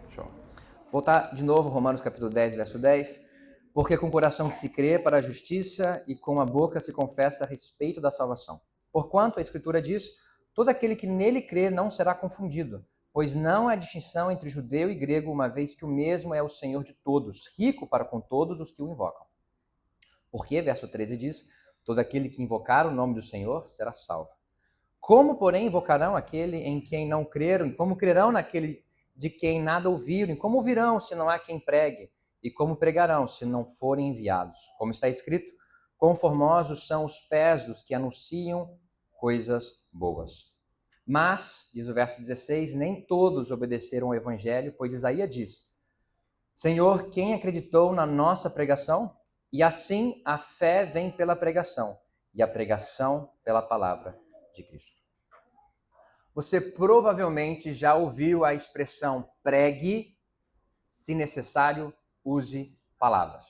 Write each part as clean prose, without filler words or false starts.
Show. Vou voltar de novo, Romanos capítulo 10, verso 10. Porque com o coração se crê para a justiça e com a boca se confessa a respeito da salvação. Porquanto a Escritura diz, todo aquele que nele crê não será confundido, pois não há distinção entre judeu e grego, uma vez que o mesmo é o Senhor de todos, rico para com todos os que o invocam. Porque, verso 13 diz, todo aquele que invocar o nome do Senhor será salvo. Como, porém, invocarão aquele em quem não creram? E como crerão naquele de quem nada ouviram? E como ouvirão se não há quem pregue? E como pregarão se não forem enviados? Como está escrito, quão formosos são os pés dos que anunciam coisas boas. Mas, diz o verso 16, nem todos obedeceram ao evangelho, pois Isaías diz, Senhor, quem acreditou na nossa pregação? E assim a fé vem pela pregação, e a pregação pela palavra de Cristo. Você provavelmente já ouviu a expressão pregue, se necessário, use palavras.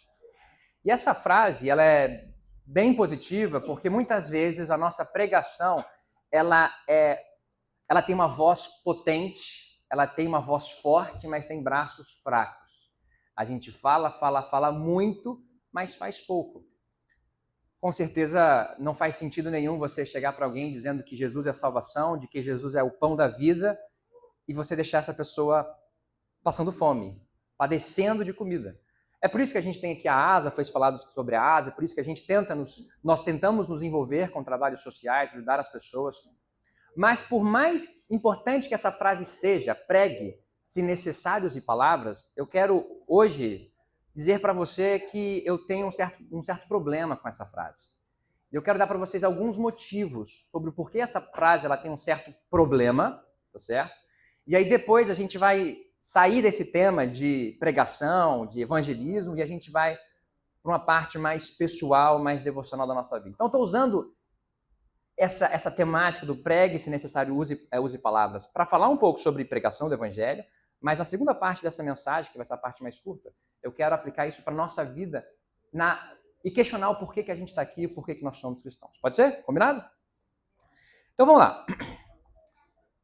E essa frase, ela é bem positiva, porque muitas vezes a nossa pregação, ela tem uma voz potente, ela tem uma voz forte, mas tem braços fracos. A gente fala muito, mas faz pouco. Com certeza não faz sentido nenhum você chegar para alguém dizendo que Jesus é a salvação, de que Jesus é o pão da vida, e você deixar essa pessoa passando fome, padecendo de comida. É por isso que a gente tem aqui a ASA, foi falado sobre a ASA, é por isso que a gente nós tentamos nos envolver com trabalhos sociais, ajudar as pessoas. Mas por mais importante que essa frase seja, pregue, se necessários e palavras, eu quero hoje dizer para você que eu tenho um certo problema com essa frase. Eu quero dar para vocês alguns motivos sobre o porquê essa frase ela tem um certo problema, tá certo? E aí depois a gente vai sair desse tema de pregação, de evangelismo, e a gente vai para uma parte mais pessoal, mais devocional da nossa vida. Então, estou usando essa temática do pregue, se necessário, use palavras, para falar um pouco sobre pregação do evangelho, mas na segunda parte dessa mensagem, que vai ser a parte mais curta, eu quero aplicar isso para a nossa vida e questionar o porquê que a gente está aqui e o porquê que nós somos cristãos. Pode ser? Combinado? Então, vamos lá.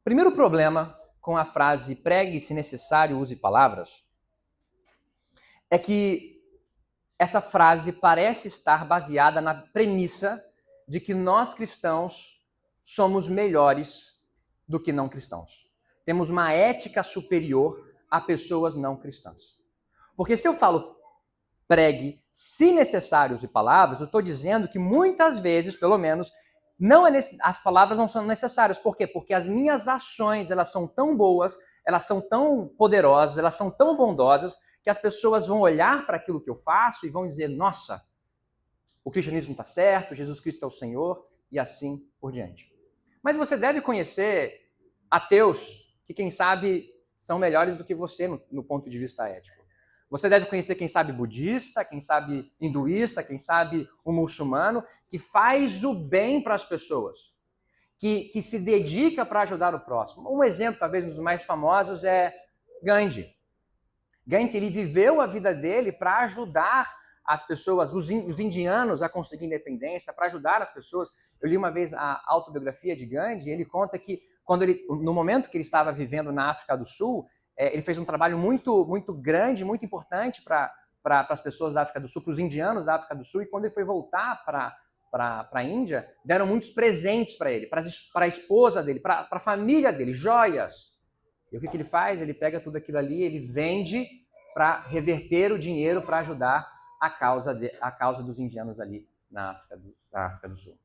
Primeiro problema com a frase pregue, se necessário, use palavras, é que essa frase parece estar baseada na premissa de que nós cristãos somos melhores do que não cristãos. Temos uma ética superior a pessoas não cristãs. Porque se eu falo pregue, se necessário, use palavras, eu estou dizendo que muitas vezes, pelo menos, as palavras não são necessárias. Por quê? Porque as minhas ações, elas são tão boas, elas são tão poderosas, elas são tão bondosas, que as pessoas vão olhar para aquilo que eu faço e vão dizer, nossa, o cristianismo está certo, Jesus Cristo é o Senhor, e assim por diante. Mas você deve conhecer ateus que, quem sabe, são melhores do que você no ponto de vista ético. Você deve conhecer, quem sabe, budista, quem sabe hinduísta, quem sabe o muçulmano, que faz o bem para as pessoas, que se dedica para ajudar o próximo. Um exemplo, talvez, um dos mais famosos é Gandhi. Gandhi, ele viveu a vida dele para ajudar as pessoas, os indianos a conseguir independência, para ajudar as pessoas. Eu li uma vez a autobiografia de Gandhi, e ele conta que no momento que ele estava vivendo na África do Sul, ele fez um trabalho muito grande, muito importante para as pessoas da África do Sul, para os indianos da África do Sul, e quando ele foi voltar para a Índia, deram muitos presentes para ele, para a esposa dele, para a família dele, joias. E o que ele faz? Ele pega tudo aquilo ali, ele vende para reverter o dinheiro para ajudar a causa dos indianos ali na África do Sul.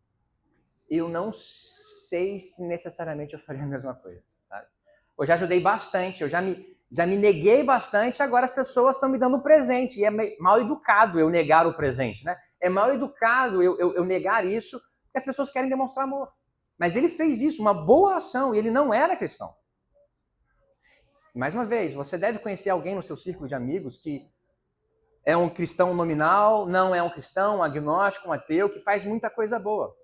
Eu não sei se necessariamente eu faria a mesma coisa, sabe? Eu já ajudei bastante, eu já me neguei bastante, agora as pessoas estão me dando um presente, e é mal educado eu negar o presente, né? É mal educado eu negar isso, porque as pessoas querem demonstrar amor. Mas ele fez isso, uma boa ação, e ele não era cristão. Mais uma vez, você deve conhecer alguém no seu círculo de amigos que é um cristão nominal, não é um cristão, um agnóstico, um ateu, que faz muita coisa boa.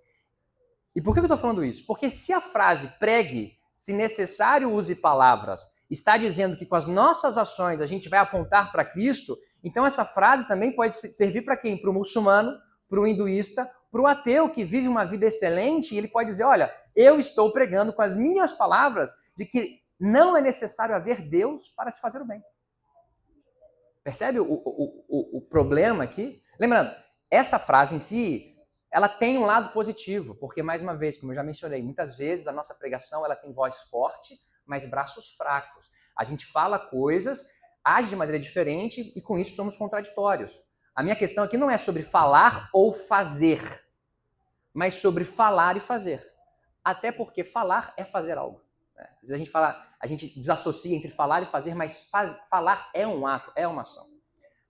E por que eu estou falando isso? Porque se a frase pregue, se necessário use palavras, está dizendo que com as nossas ações a gente vai apontar para Cristo, então essa frase também pode servir para quem? Para o muçulmano, para o hinduísta, para o ateu que vive uma vida excelente, e ele pode dizer, olha, eu estou pregando com as minhas palavras de que não é necessário haver Deus para se fazer o bem. Percebe o problema aqui? Lembrando, essa frase em si, ela tem um lado positivo, porque, mais uma vez, como eu já mencionei, muitas vezes a nossa pregação ela tem voz forte, mas braços fracos. A gente fala coisas, age de maneira diferente e, com isso, somos contraditórios. A minha questão aqui não é sobre falar ou fazer, mas sobre falar e fazer. Até porque falar é fazer algo. Às vezes a gente desassocia entre falar e fazer, mas falar é um ato, é uma ação.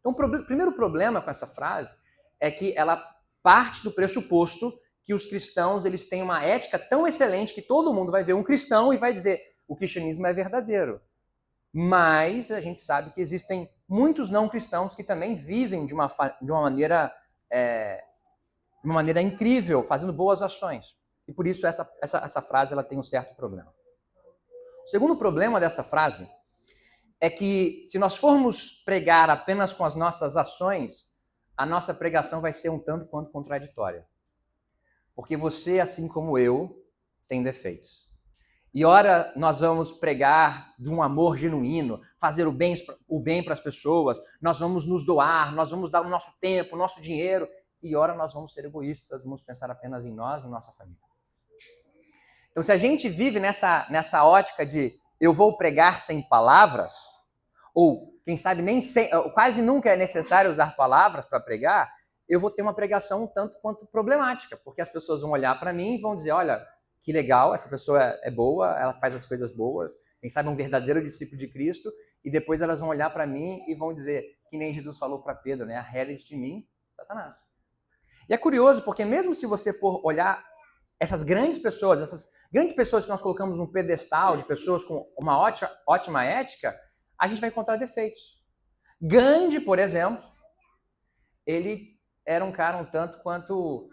Então, o primeiro problema com essa frase é que ela parte do pressuposto que os cristãos eles têm uma ética tão excelente que todo mundo vai ver um cristão e vai dizer o cristianismo é verdadeiro. Mas a gente sabe que existem muitos não cristãos que também vivem de uma maneira incrível, fazendo boas ações. E por isso essa frase ela tem um certo problema. O segundo problema dessa frase é que se nós formos pregar apenas com as nossas ações, a nossa pregação vai ser um tanto quanto contraditória. Porque você, assim como eu, tem defeitos. E ora nós vamos pregar de um amor genuíno, fazer o bem para as pessoas, nós vamos nos doar, nós vamos dar o nosso tempo, o nosso dinheiro, e ora nós vamos ser egoístas, vamos pensar apenas em nós e nossa família. Então, se a gente vive nessa ótica de eu vou pregar sem palavras, ou, quem sabe, quase nunca é necessário usar palavras para pregar, eu vou ter uma pregação um tanto quanto problemática, porque as pessoas vão olhar para mim e vão dizer, olha, que legal, essa pessoa é boa, ela faz as coisas boas, quem sabe um verdadeiro discípulo de Cristo, e depois elas vão olhar para mim e vão dizer, que nem Jesus falou para Pedro, né? Arrede de mim, Satanás. E é curioso, porque mesmo se você for olhar essas grandes pessoas que nós colocamos num pedestal de pessoas com uma ótima ética, a gente vai encontrar defeitos. Gandhi, por exemplo, ele era um cara um tanto quanto,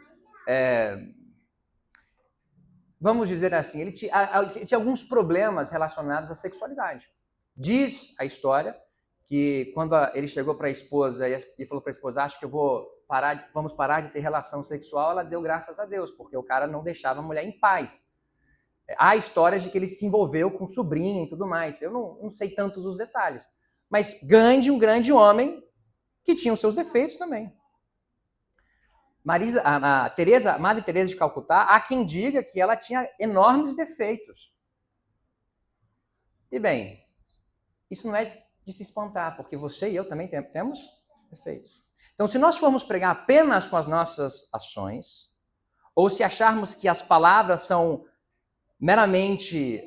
vamos dizer assim, ele tinha alguns problemas relacionados à sexualidade. Diz a história que quando ele chegou para a esposa e falou para a esposa, acho que vamos parar de ter relação sexual, ela deu graças a Deus, porque o cara não deixava a mulher em paz. Há histórias de que ele se envolveu com sobrinha e tudo mais. Eu não sei tantos os detalhes. Mas Gandhi, um grande homem, que tinha os seus defeitos também. Madre Teresa de Calcutá, há quem diga que ela tinha enormes defeitos. E bem, isso não é de se espantar, porque você e eu também temos defeitos. Então, se nós formos pregar apenas com as nossas ações, ou se acharmos que as palavras são meramente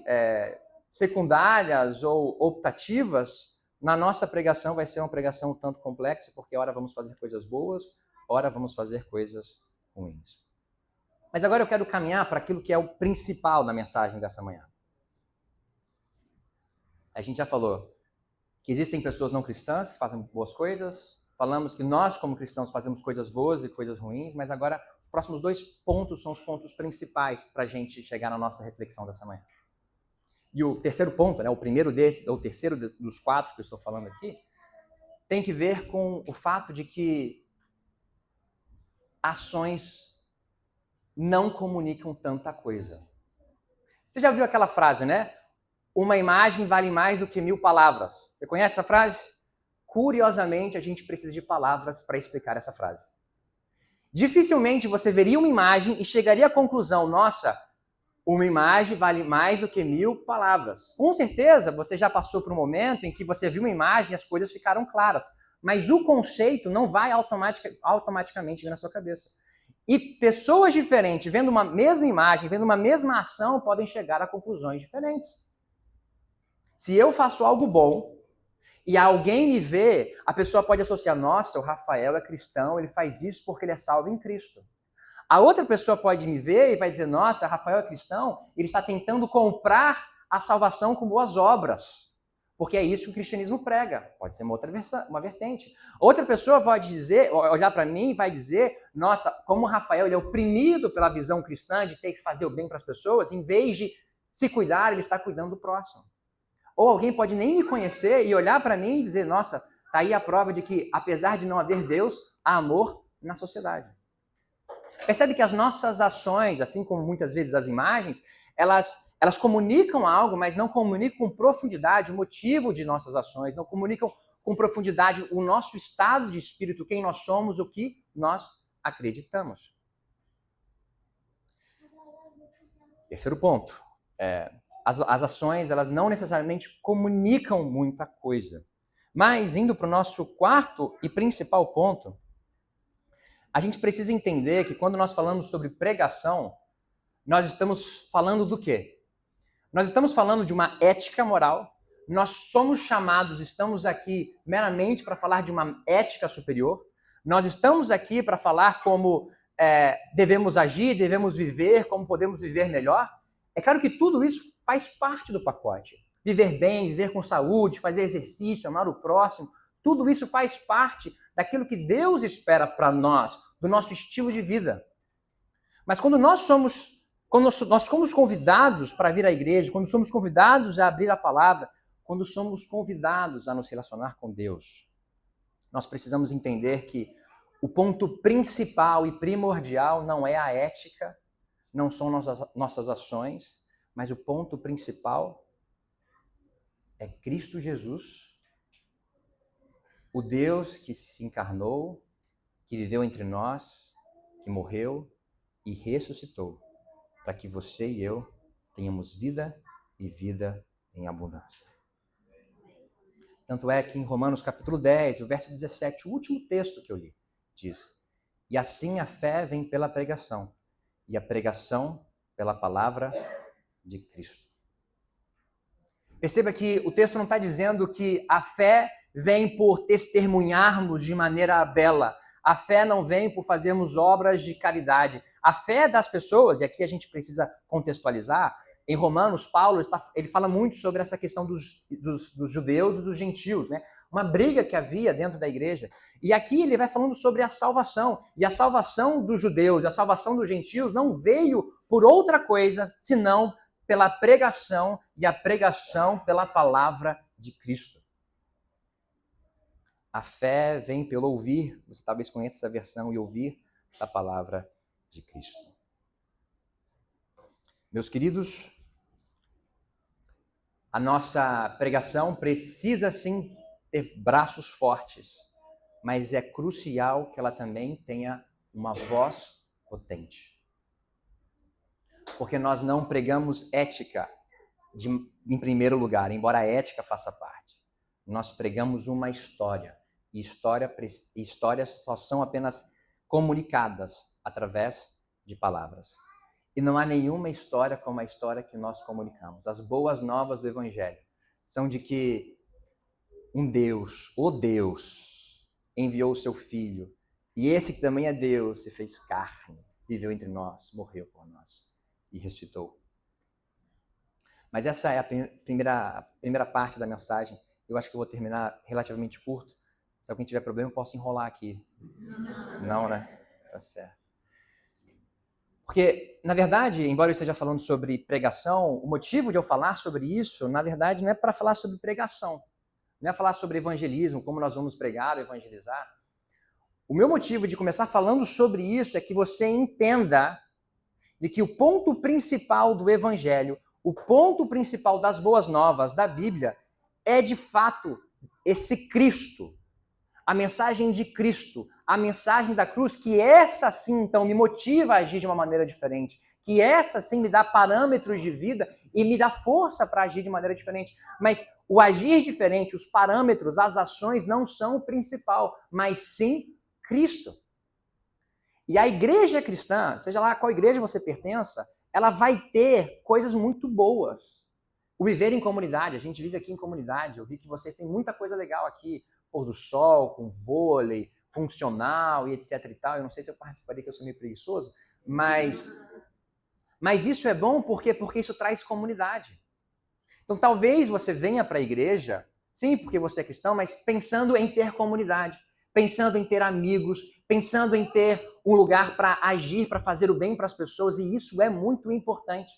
secundárias ou optativas, na nossa pregação vai ser uma pregação um tanto complexa, porque ora vamos fazer coisas boas, ora vamos fazer coisas ruins. Mas agora eu quero caminhar para aquilo que é o principal da mensagem dessa manhã. A gente já falou que existem pessoas não cristãs que fazem boas coisas, falamos que nós, como cristãos, fazemos coisas boas e coisas ruins, mas agora os próximos 2 pontos são os pontos principais para a gente chegar na nossa reflexão dessa manhã. E o terceiro ponto, né, o terceiro dos 4 que eu estou falando aqui, tem que ver com o fato de que ações não comunicam tanta coisa. Você já ouviu aquela frase, né? Uma imagem vale mais do que 1000 palavras. Você conhece essa frase? Curiosamente, a gente precisa de palavras para explicar essa frase. Dificilmente você veria uma imagem e chegaria à conclusão, nossa, uma imagem vale mais do que 1000 palavras. Com certeza, você já passou por um momento em que você viu uma imagem e as coisas ficaram claras, mas o conceito não vai automaticamente vir na sua cabeça. E pessoas diferentes, vendo uma mesma imagem, vendo uma mesma ação, podem chegar a conclusões diferentes. Se eu faço algo bom e alguém me vê, a pessoa pode associar, nossa, o Rafael é cristão, ele faz isso porque ele é salvo em Cristo. A outra pessoa pode me ver e vai dizer, nossa, Rafael é cristão, ele está tentando comprar a salvação com boas obras, porque é isso que o cristianismo prega. Pode ser uma vertente. Outra pessoa pode olhar para mim e vai dizer, nossa, como o Rafael ele é oprimido pela visão cristã de ter que fazer o bem para as pessoas, em vez de se cuidar, ele está cuidando do próximo. Ou alguém pode nem me conhecer e olhar para mim e dizer, nossa, está aí a prova de que, apesar de não haver Deus, há amor na sociedade. Percebe que as nossas ações, assim como muitas vezes as imagens, elas Elas comunicam algo, mas não comunicam com profundidade o motivo de nossas ações, não comunicam com profundidade o nosso estado de espírito, quem nós somos, o que nós acreditamos. Terceiro ponto. As ações, elas não necessariamente comunicam muita coisa. Mas, indo para o nosso quarto e principal ponto, a gente precisa entender que quando nós falamos sobre pregação, nós estamos falando do quê? Nós estamos falando de uma ética moral. Nós somos chamados, estamos aqui meramente para falar de uma ética superior. Nós estamos aqui para falar como devemos agir, devemos viver, como podemos viver melhor. É claro que tudo isso faz parte do pacote. Viver bem, viver com saúde, fazer exercício, amar o próximo, tudo isso faz parte daquilo que Deus espera para nós, do nosso estilo de vida. Mas quando nós somos convidados para vir à igreja, quando somos convidados a abrir a palavra, quando somos convidados a nos relacionar com Deus, nós precisamos entender que o ponto principal e primordial não é a ética, não são nossas ações, mas o ponto principal é Cristo Jesus, o Deus que se encarnou, que viveu entre nós, que morreu e ressuscitou, para que você e eu tenhamos vida e vida em abundância. Tanto é que em Romanos capítulo 10, o verso 17, o último texto que eu li, diz: e assim a fé vem pela pregação, e a pregação pela palavra de Cristo. Perceba que o texto não está dizendo que a fé vem por testemunharmos de maneira bela. A fé não vem por fazermos obras de caridade. A fé das pessoas, e aqui a gente precisa contextualizar, em Romanos, Paulo ele fala muito sobre essa questão dos judeus e dos gentios, né? Uma briga que havia dentro da igreja. E aqui ele vai falando sobre a salvação. E a salvação dos judeus, a salvação dos gentios não veio por outra coisa, senão pela pregação, e a pregação pela palavra de Cristo. A fé vem pelo ouvir, você talvez conheça essa versão, e ouvir a palavra de Cristo. Meus queridos, a nossa pregação precisa sim ter braços fortes, mas é crucial que ela também tenha uma voz potente. Porque nós não pregamos ética em primeiro lugar, embora a ética faça parte. Nós pregamos uma história. E histórias só são apenas comunicadas através de palavras. E não há nenhuma história como a história que nós comunicamos. As boas novas do Evangelho são de que um Deus, o Deus, enviou o seu Filho. E esse que também é Deus se fez carne, viveu entre nós, morreu por nós e ressuscitou. Mas essa é a primeira parte da mensagem. Eu acho que eu vou terminar relativamente curto. Se alguém tiver problema, eu posso enrolar aqui. Não, né? Tá certo. Porque, na verdade, embora eu esteja falando sobre pregação, o motivo de eu falar sobre isso, na verdade, não é para falar sobre pregação. Não é falar sobre evangelismo, como nós vamos pregar ou evangelizar. O meu motivo de começar falando sobre isso é que você entenda de que o ponto principal do evangelho, o ponto principal das boas novas da Bíblia, é de fato esse Cristo. A mensagem de Cristo, a mensagem da cruz, que essa sim, então, me motiva a agir de uma maneira diferente, que essa sim me dá parâmetros de vida e me dá força para agir de maneira diferente. Mas o agir diferente, os parâmetros, as ações não são o principal, mas sim Cristo. E a igreja cristã, seja lá qual igreja você pertença, ela vai ter coisas muito boas. O viver em comunidade, a gente vive aqui em comunidade, eu vi que vocês têm muita coisa legal aqui, pôr do sol, com vôlei, funcional e etc e tal. Eu não sei se eu participaria, que eu sou meio preguiçoso, mas isso é bom porque isso traz comunidade. Então talvez você venha para a igreja, sim, porque você é cristão, mas pensando em ter comunidade, pensando em ter amigos, pensando em ter um lugar para agir, para fazer o bem para as pessoas, e isso é muito importante.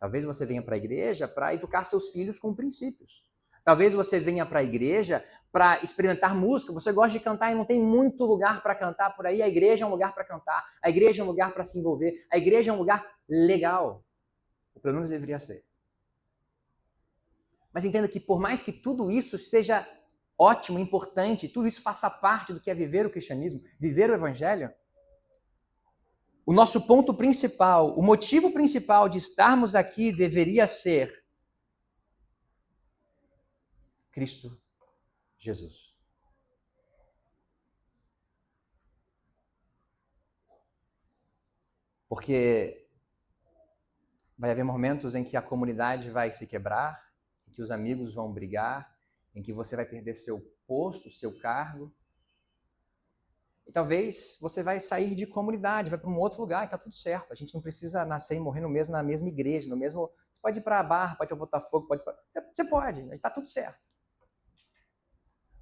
Talvez você venha para a igreja para educar seus filhos com princípios. Talvez você venha para a igreja para experimentar música. Você gosta de cantar e não tem muito lugar para cantar por aí. A igreja é um lugar para cantar. A igreja é um lugar para se envolver. A igreja é um lugar legal. Ou pelo menos deveria ser. Mas entenda que por mais que tudo isso seja ótimo, importante, tudo isso faça parte do que é viver o cristianismo, viver o evangelho, o nosso ponto principal, o motivo principal de estarmos aqui deveria ser Cristo Jesus. Porque vai haver momentos em que a comunidade vai se quebrar, em que os amigos vão brigar, em que você vai perder seu posto, seu cargo. E talvez você vai sair de comunidade, vai para um outro lugar e está tudo certo. A gente não precisa nascer e morrer na mesma igreja, no mesmo... Você pode ir para a Barra, pode ir para Botafogo, pode ir para... Você pode, está tudo certo.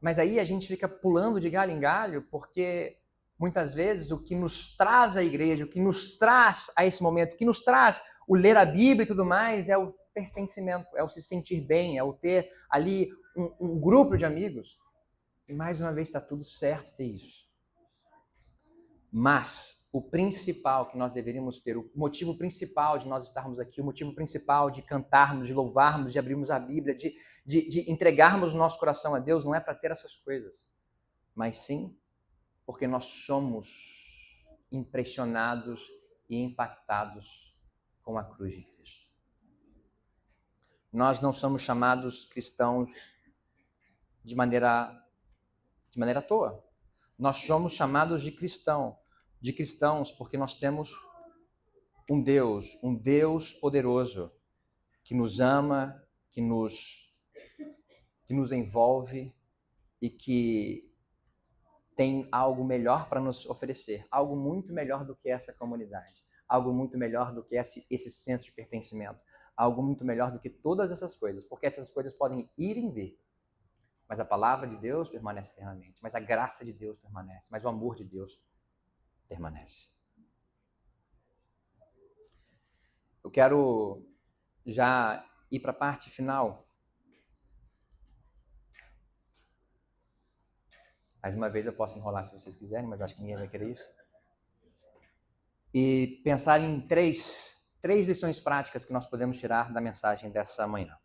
Mas aí a gente fica pulando de galho em galho porque muitas vezes o que nos traz à igreja, o que nos traz a esse momento, o que nos traz o ler a Bíblia e tudo mais é o pertencimento, é o se sentir bem, é o ter ali um grupo de amigos. E mais uma vez está tudo certo ter isso. Mas o principal que nós deveríamos ter, o motivo principal de nós estarmos aqui, o motivo principal de cantarmos, de louvarmos, de abrirmos a Bíblia, de entregarmos o nosso coração a Deus, não é para ter essas coisas, mas sim porque nós somos impressionados e impactados com a cruz de Cristo. Nós não somos chamados cristãos de maneira à toa. Nós somos chamados de cristãos porque nós temos um Deus poderoso que nos ama, que nos envolve e que tem algo melhor para nos oferecer, algo muito melhor do que essa comunidade, algo muito melhor do que esse senso de pertencimento, algo muito melhor do que todas essas coisas, porque essas coisas podem ir e vir, mas a palavra de Deus permanece eternamente, mas a graça de Deus permanece, mas o amor de Deus permanece. Eu quero já ir para a parte final. Mais uma vez eu posso enrolar se vocês quiserem, mas acho que ninguém vai querer isso. E pensar em três lições práticas que nós podemos tirar da mensagem dessa manhã.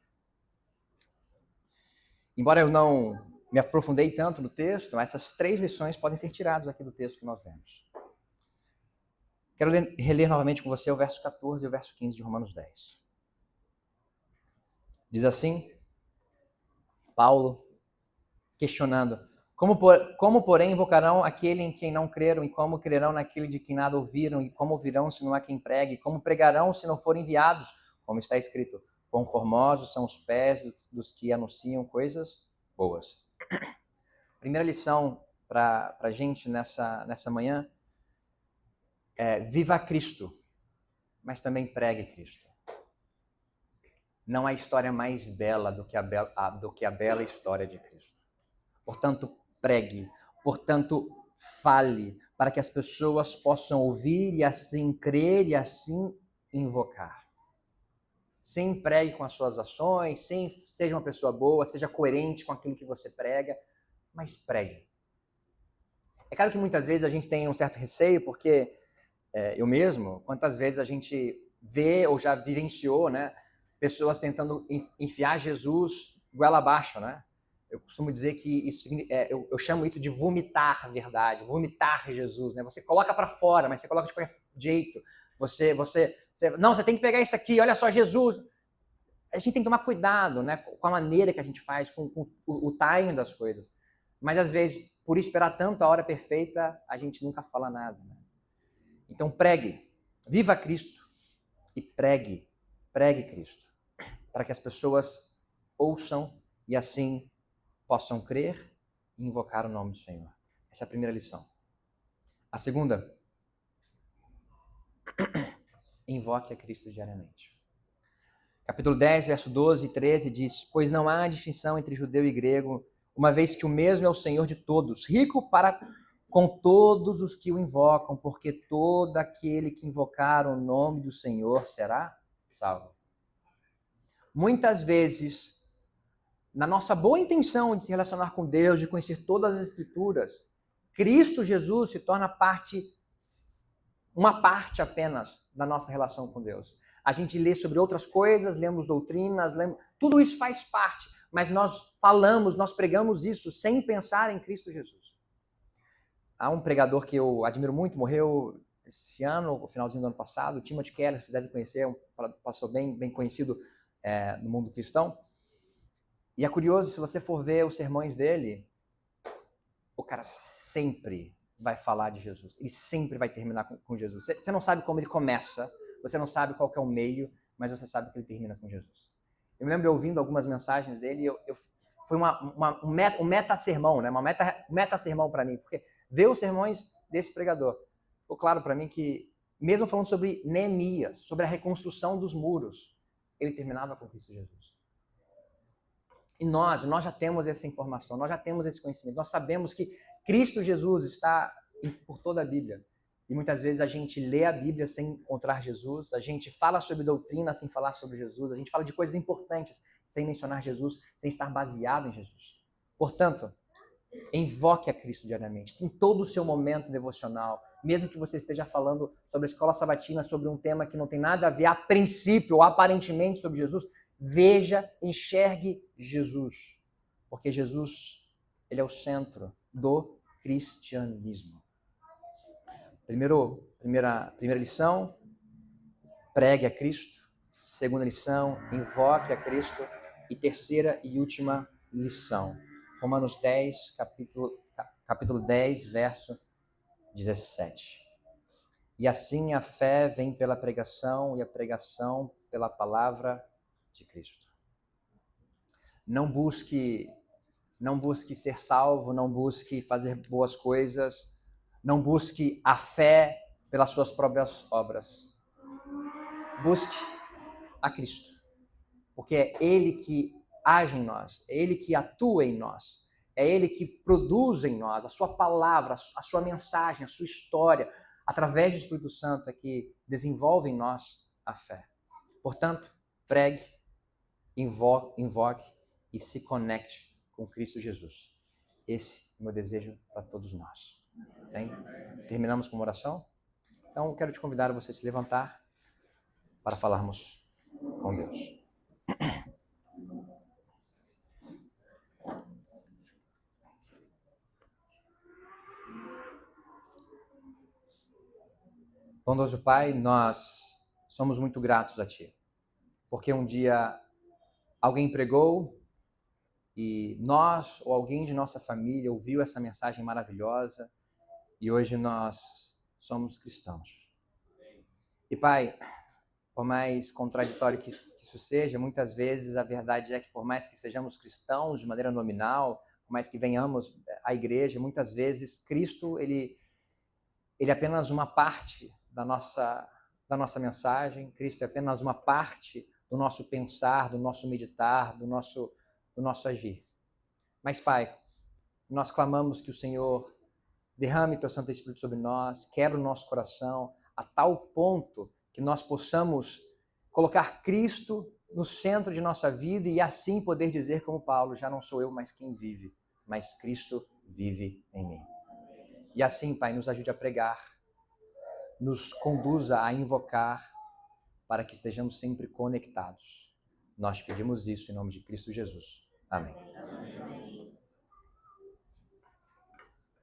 Embora eu não me aprofundei tanto no texto, essas 3 lições podem ser tiradas aqui do texto que nós lemos. Quero reler novamente com você o verso 14 e o verso 15 de Romanos 10. Diz assim, Paulo, questionando, como porém invocarão aquele em quem não creram, e como crerão naquele de quem nada ouviram, e como ouvirão se não há quem pregue, e como pregarão se não forem enviados, como está escrito, quão formosos são os pés dos que anunciam coisas boas. Primeira lição para a gente nessa manhã é: viva Cristo, mas também pregue Cristo. Não há história mais bela do que a bela história de Cristo. Portanto, pregue, portanto, fale, para que as pessoas possam ouvir e assim crer e assim invocar. Sim, pregue com as suas ações, sim, seja uma pessoa boa, seja coerente com aquilo que você prega, mas pregue. É claro que muitas vezes a gente tem um certo receio, porque eu mesmo, quantas vezes a gente vê ou já vivenciou, né, pessoas tentando enfiar Jesus goela abaixo, né? Eu costumo dizer que isso, eu chamo isso de vomitar a verdade, vomitar Jesus, né? Você coloca para fora, mas você coloca de qualquer jeito. Não, você tem que pegar isso aqui, olha só, Jesus. A gente tem que tomar cuidado, né, com a maneira que a gente faz, com o timing das coisas. Mas às vezes, por esperar tanto a hora perfeita, a gente nunca fala nada, né? Então pregue, viva Cristo e pregue Cristo, para que as pessoas ouçam e assim possam crer e invocar o nome do Senhor. Essa é a primeira lição. A segunda, invoque a Cristo diariamente. Capítulo 10, verso 12 e 13 diz, pois não há distinção entre judeu e grego, uma vez que o mesmo é o Senhor de todos, rico para com todos os que o invocam, porque todo aquele que invocar o nome do Senhor será salvo. Muitas vezes, na nossa boa intenção de se relacionar com Deus, de conhecer todas as Escrituras, Cristo Jesus se torna uma parte apenas da nossa relação com Deus. a gente lê sobre outras coisas, lemos doutrinas, tudo isso faz parte, mas nós falamos, nós pregamos isso sem pensar em Cristo Jesus. Há um pregador que eu admiro muito, morreu esse ano, no finalzinho do ano passado, Timothy Keller, você deve conhecer, é um pastor bem conhecido no mundo cristão. E é curioso, se você for ver os sermões dele, o cara sempre vai falar de Jesus. Ele sempre vai terminar com Jesus. Você não sabe como ele começa, você não sabe qual que é o meio, mas você sabe que ele termina com Jesus. Eu me lembro de ouvindo algumas mensagens dele, foi um meta-sermão, né? Um meta-sermão para mim, porque ver os sermões desse pregador, ficou claro para mim que, mesmo falando sobre Neemias, sobre a reconstrução dos muros, ele terminava com Cristo Jesus. E nós já temos essa informação, nós já temos esse conhecimento, nós sabemos que Cristo Jesus está por toda a Bíblia. E muitas vezes a gente lê a Bíblia sem encontrar Jesus, a gente fala sobre doutrina sem falar sobre Jesus, a gente fala de coisas importantes sem mencionar Jesus, sem estar baseado em Jesus. Portanto, invoque a Cristo diariamente, em todo o seu momento devocional, mesmo que você esteja falando sobre a escola sabatina, sobre um tema que não tem nada a ver a princípio ou aparentemente sobre Jesus, veja, enxergue Jesus, porque Jesus, ele é o centro do cristianismo. Primeira lição, pregue a Cristo. Segunda lição, invoque a Cristo. E terceira e última lição, Romanos 10, capítulo 10, verso 17. E assim a fé vem pela pregação e a pregação pela palavra de Cristo. Não busque ser salvo, não busque fazer boas coisas, não busque a fé pelas suas próprias obras. Busque a Cristo, porque é Ele que age em nós, é Ele que atua em nós, é Ele que produz em nós a sua palavra, a sua mensagem, a sua história, através do Espírito Santo é que desenvolve em nós a fé. Portanto, pregue, invoque e se conecte com Cristo Jesus. Esse é o meu desejo para todos nós. Bem? Terminamos com uma oração? Então, quero te convidar a você se levantar para falarmos com Deus. Bondoso Pai, nós somos muito gratos a Ti, porque um dia alguém pregou e nós ou alguém de nossa família ouviu essa mensagem maravilhosa e hoje nós somos cristãos. E Pai, por mais contraditório que isso seja, muitas vezes a verdade é que por mais que sejamos cristãos de maneira nominal, por mais que venhamos à igreja, muitas vezes Cristo, ele é apenas uma parte da nossa mensagem, Cristo é apenas uma parte do nosso pensar, do nosso meditar, do nosso agir. Mas, Pai, nós clamamos que o Senhor derrame Teu Santo Espírito sobre nós, quebra o nosso coração, a tal ponto que nós possamos colocar Cristo no centro de nossa vida e assim poder dizer como Paulo, já não sou eu mais quem vive, mas Cristo vive em mim. E assim, Pai, nos ajude a pregar, nos conduza a invocar, para que estejamos sempre conectados. Nós pedimos isso em nome de Cristo Jesus. Amém.